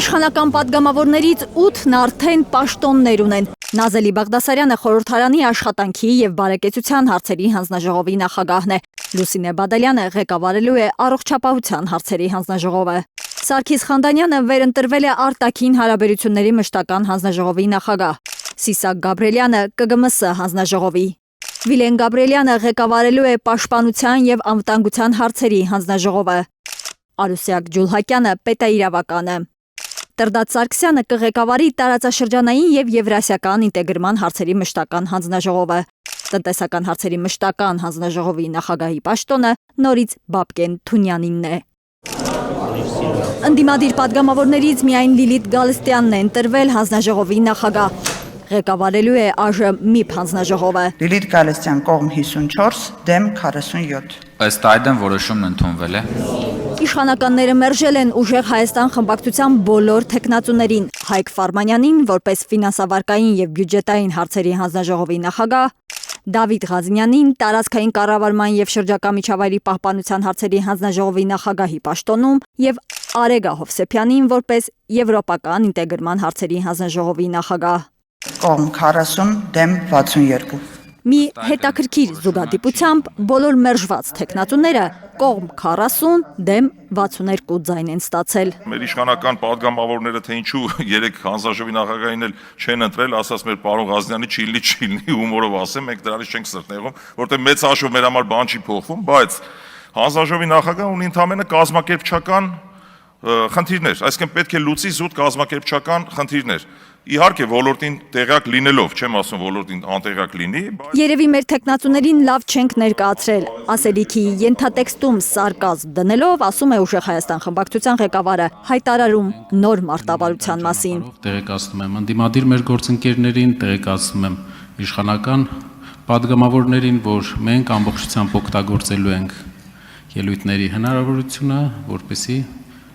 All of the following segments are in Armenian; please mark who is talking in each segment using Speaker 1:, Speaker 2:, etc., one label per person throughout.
Speaker 1: Իշխանական պատգամավորներից 8-ն արդեն պաշտոններ ունեն։ Նազելի Բաղդասարյանը խորհրդարանի աշխատանքի եւ բարեկեցության հարցերի հանձնաժողովի նախագահն է։ Լուսինե Բադալյանը ղեկավարելու է առողջապահության հարցերի հանձնաժողովը։ Սարգիս Խանդանյանը վերընտրվել է արտաքին հարաբերությունների մշտական հանձնաժողովի նախագահ։ Սիսակ Գաբրելյանը ԿԳՄՍ հանձնաժողովի։ Վիլեն Գաբրելյանը ղեկավարելու է պաշտպանության եւ անվտանգության հարցերի հանձնաժողովը։ Արուսյակ Ջուլհակյանը պետաիրավականը։ Տրդատ Սարգսյանը կղեկավարի տարածաշրջանային եւ եվրասիական ինտեգրման հարցերի մշտական հանձնաժողովը։ Տնտեսական հարցերի մշտական հանձնաժողովի նախագահի պաշտոնը նորից Բաբկեն Թունյանինն է։ Ընդդիմադիր պատգամավորներից միայն Լիլիթ Գալստյանն է ընտրվել հանձնաժողովի նախագահ։ Ղեկավարելու է ԱԺ-ՄԻՊ հանձնաժողովը։
Speaker 2: Լիլիթ Գալստյան կողմ 54, դեմ 47։
Speaker 3: Ըստ այդմ որոշումն ընդունվել է։
Speaker 1: Իշխանականները մերժել են Ուժեղ Հայաստան խմբակցության բոլոր թեկնածուներին, Հայկ Ֆարմանյանին որպես ֆինանսավարկային եւ բյուջետային հարցերի հանձնաժողովի նախագահ, Դավիթ Ղազնյանին տարածքային կառավարման եւ շրջակա միջավայրի պահպանության հարցերի հանձնաժողովի նախագահի պաշտոնում եւ Արեգա Հովսեփյանին որպես եվրոպական ինտեգրման հարցերի հանձնաժողովի նախագահ։
Speaker 2: Կողմ 40, դեմ 62։
Speaker 1: Մի հետաքրքիր զուգադիպությամբ բոլոր մերժված թեկնածուները կողմ 40, դեմ 62 ձայն են ստացել։
Speaker 4: Մեր իշխանական պատգամավորները թե ինչու 3 հանձնաժողովի նախագահին էլ չեն ընտրել, ասած մեր պարոն Ղազնյանի չիլնի հումորով ասեմ, մենք դրանից չենք սրտնեղում, որտեղ մեծ հաշվով մեր համար բան չի փոխվում, բայց հանձնաժողովի նախագահը ունի ընդհանրապես կազմակերպչական խնդիրներ, այսինքն պետք է լուծի զուտ կազմակերպչական խնդիրներ։ Իհարկե ոլորտին տեղյակ լինելով, չեմ ասում ոլորտին անտեղյակ լինի, բայց
Speaker 1: Երևի մեր թեկնածուներին լավ չենք ներկայացրել, ասելիքի ենթատեքստում սարկազմ դնելով, ասում է Ուժեղ Հայաստան խմբակցության ղեկավարը, հայտարարում նոր մարտավարության մասին։
Speaker 5: Տեղեկացնում եմ ընդդիմադիր մեր գործընկերներին, տեղեկացնում եմ իշխանական պատգամավորներին, որ մենք ամբողջությամբ օգտագործելու ենք ելույթների հնարավորությունը, որպեսզի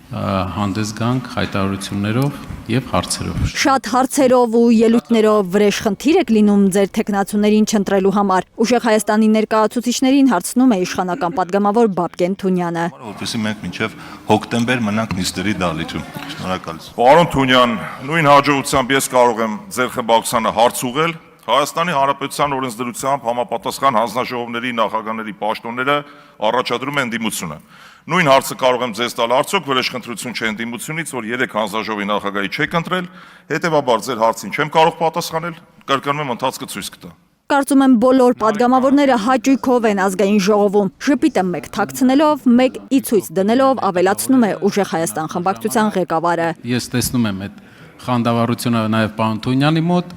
Speaker 5: հանդես գանք հայտարարություններով եւ հարցերով։
Speaker 1: Շատ հարցերով ու ելույթներով վրեժ խնդիր եք լինում ձեր թեկնածուներին չընտրելու համար։ Ուժեղ Հայաստանի ներկայացուցիչներին հարցնում է իշխանական պատգամավոր Բաբկեն Թունյանը։
Speaker 4: որովհետեւ մենք մինչեւ հոկտեմբեր մնանք նիստերի դալիճում։ Շնորհակալություն։ Պարոն Թունյան, նույն հաջողությամբ ես կարող եմ ձեր խմբակցությանը հարց ուղղել։ Հայաստանի Հանրապետության օրենսդրությամբ համապատասխան հանձնաժողովների նախագահների պաշտոնները առաջադրում են ընդդիմությունը։ Նույն հարցը կարող եմ ձեզ տալ, արդյոք վրեժխնդրություն չէ ընդդիմությունից, որ 3 հանձնաժողովի նախագահի չեք ընտրել, հետևաբար ձեր հարցին չեմ կարող պատասխանել, կրկնում եմ, ընթացքը ցույց կտա։
Speaker 1: Կարծում եմ բոլոր պատգամավորները հաճույքով են ազգային ժողովում, ժպիտը մեկ թաքցնելով, մեկ ի ցույց դնելով ավելացնում է Ուժեղ Հայաստան խմբակցության ղեկավարը։
Speaker 5: Ես տեսնում եմ այդ խանդավառությունը նաև պարոն Թունյանի մոտ։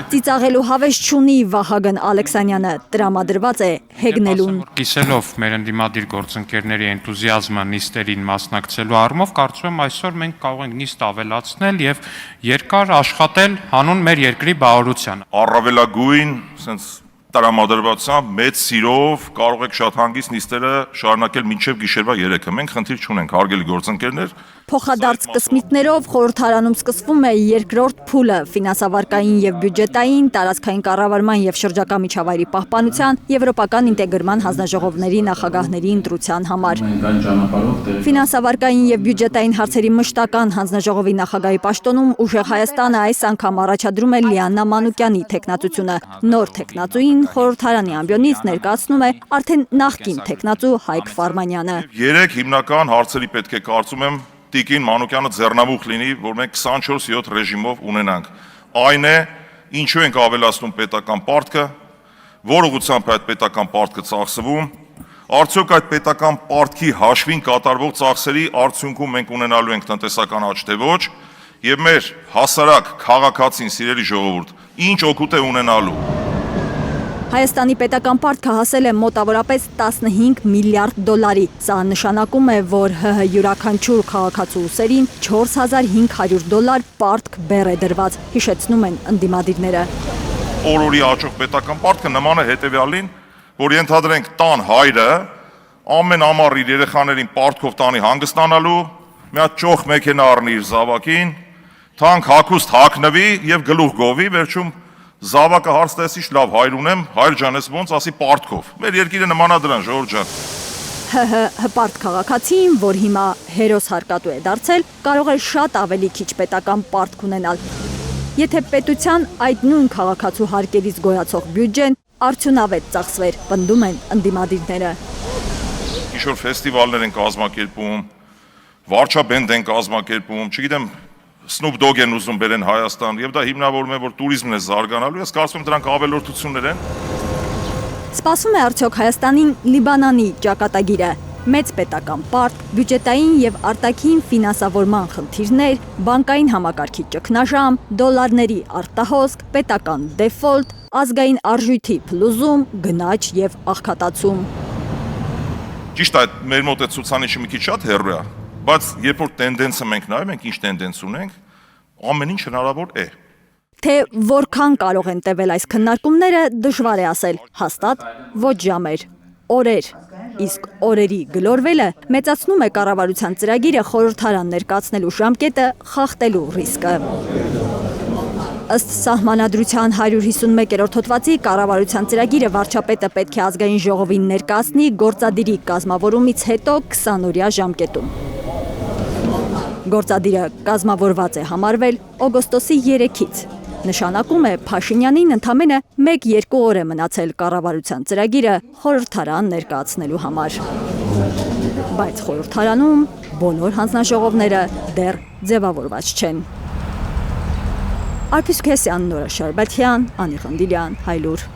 Speaker 1: Ծիծաղելու հավես չունի Վահագն Ալեքսանյանը, տրամադրված է հեգնելուն։
Speaker 6: Կիսելով մեր ընդդիմադիր գործընկերների էնտուզիազմը նիստերին մասնակցելու առումով, կարծում եմ այսօր մենք կարող ենք նիստ ավելացնել եւ երկար աշխատել հանուն մեր երկրի բաղարության։
Speaker 4: Առավելագույն, ասենց տրամադրվածությամբ, մեծ սիրով կարող եք շատ հանգիստ նիստերը շարունակել մինչև գիշերվա 3-ը։ Մենք խնդիր չունենք, հարգելի գործընկերներ։
Speaker 1: Փոխադարձ կսմիթներով խորհրդարանում սկսվում է երկրորդ փուլը ֆինանսավարկային եւ բյուջետային, տարածքային կառավարման եւ շրջակա միջավայրի պահպանության, եվրոպական ինտեգրման հանձնաժողովների նախագահների ընտրության համար։ Ֆինանսավարկային եւ բյուջետային հարցերի մշտական հանձնաժողովի նախագահի պաշտոնում Ուժեղ Հայաստանը այս անգամ առաջադրում է Լիաննա Մանուկյանի թեկնածությունը։ Նոր թեկնածուին խորհրդարանի ամբիոնից ներկայացնում է արդեն նախկին թեկնածու Հայկ Ֆարմանյանը։
Speaker 4: 3 հիմնական հարցերի պետք է կարծում եմ Տիկին Մանուկյանը ձեռնամուխ լինի, որ մենք 24/7 ռեժիմով ունենանք։ Այն է, ինչու ենք ավելացնում պետական պարտքը, որ ուղղությամբ այդ պետական պարտքը ծախսվում, արդյոք այդ պետական պարտքի հաշվին կատարվող ծախսերի արդյունքում մենք ունենալու ենք տնտեսական աճ թե ոչ, եւ մեր հասարակ քաղաքացին, սիրելի ժողովուրդ, ինչ օգուտ է ունենալու։
Speaker 1: Հայաստանի պետական պարտքը հասել է մոտավորապես 15 միլիարդ դոլարի։ Սա նշանակում է, որ ՀՀ յուրաքանչյուր քաղաքացու ուսերին 4500 դոլար պարտք բեռ է դրված, հիշեցնում են ընդդիմադիրները։
Speaker 4: Օրորի աճող պետական պարտքը նման է հետևյալին, որ ենթադրենք տան հայրը ամեն ամառ իր երեխաներին պարտքով տանի հանգստանալու, մի հատ ճոխ մեքենա առնի իր զավակին, թանկ հագուստ հագնվի եւ գլուխ գովի, վերջում Զավակը հարց տեսիշ լավ հայր ունեմ, հայր ջան ես ոնց ասի պարտքով։ Մեր երկիրը նմանա դրան, ժողովուրդ ջան։
Speaker 1: ՀՀ հպարտ քաղաքացին, որ հիմա հերոս հարկատու է դարձել, կարող է շատ ավելի քիչ պետական պարտք ունենալ։ Եթե պետության այդ նույն քաղաքացու հարկերից գոյացող բյուջեն արդյունավետ ծախսվեր, պնդում են ընդդիմադիրները։
Speaker 4: Ինչ-որ ֆեստիվալներ են կազմակերպում, վարչաբենդ են կազմակերպում, չգիտեմ, Snoop Dogg են ուզում բերեն Հայաստան, եւ դա հիմնավորում է, որ туриզմն է զարգանալու, ես կարծում եմ դրանք ավելորդություններ են։
Speaker 1: Սպասվում է արդյոք Հայաստանին Լիբանանի ճակատագիրը։ Մեծ պետական պարկ, բյուջետային եւ արտաքին ֆինանսավորման խնդիրներ, բանկային համակարգի ճգնաժամ, դոլարների արտահոսք, պետական դեֆոլտ, ազգային արժույթի փլուզում, գնաճ եւ աղքատացում։
Speaker 4: Ճիշտ է, մեր մոտ է ցուցանիշը մի քիչ շատ հեռու է, բայց երբ որ տենդենսը մենք նայում ենք, ինչ տենդենս ունենք, ամեն ինչ հնարավոր է։
Speaker 1: Թե որքան կարող են տևել այս քննարկումները, դժվար է ասել, հաստատ ոչ ժամեր, օրեր։ Իսկ օրերի գլորվելը մեծացնում է կառավարության ծրագիրը խորհրդարան ներկայացնելու ժամկետը խախտելու ռիսկը։ Ըստ Սահմանադրության 151-րդ հոդվածի կառավարության ծրագիրը վարչապետը պետք է ազգային ժողովին ներկայացնի գործադիրի կազմավորումից հետո 20-օրյա ժամկետում։ Գործադիրը կազմավորված է համարվել օգոստոսի 3-ից։ Նշանակում է Փաշինյանին ընդամենը 1-2 օր է մնացել կառավարության ծրագիրը խորհրդարան ներկայացնելու համար։ Բայց խորհրդարանում բոլոր հանձնաժողովները դեռ ձևավորված չեն։ Արփիս Քեսյան, Նորա Շարբաթյան, Անի Ղանդիլյան, Հայլուր։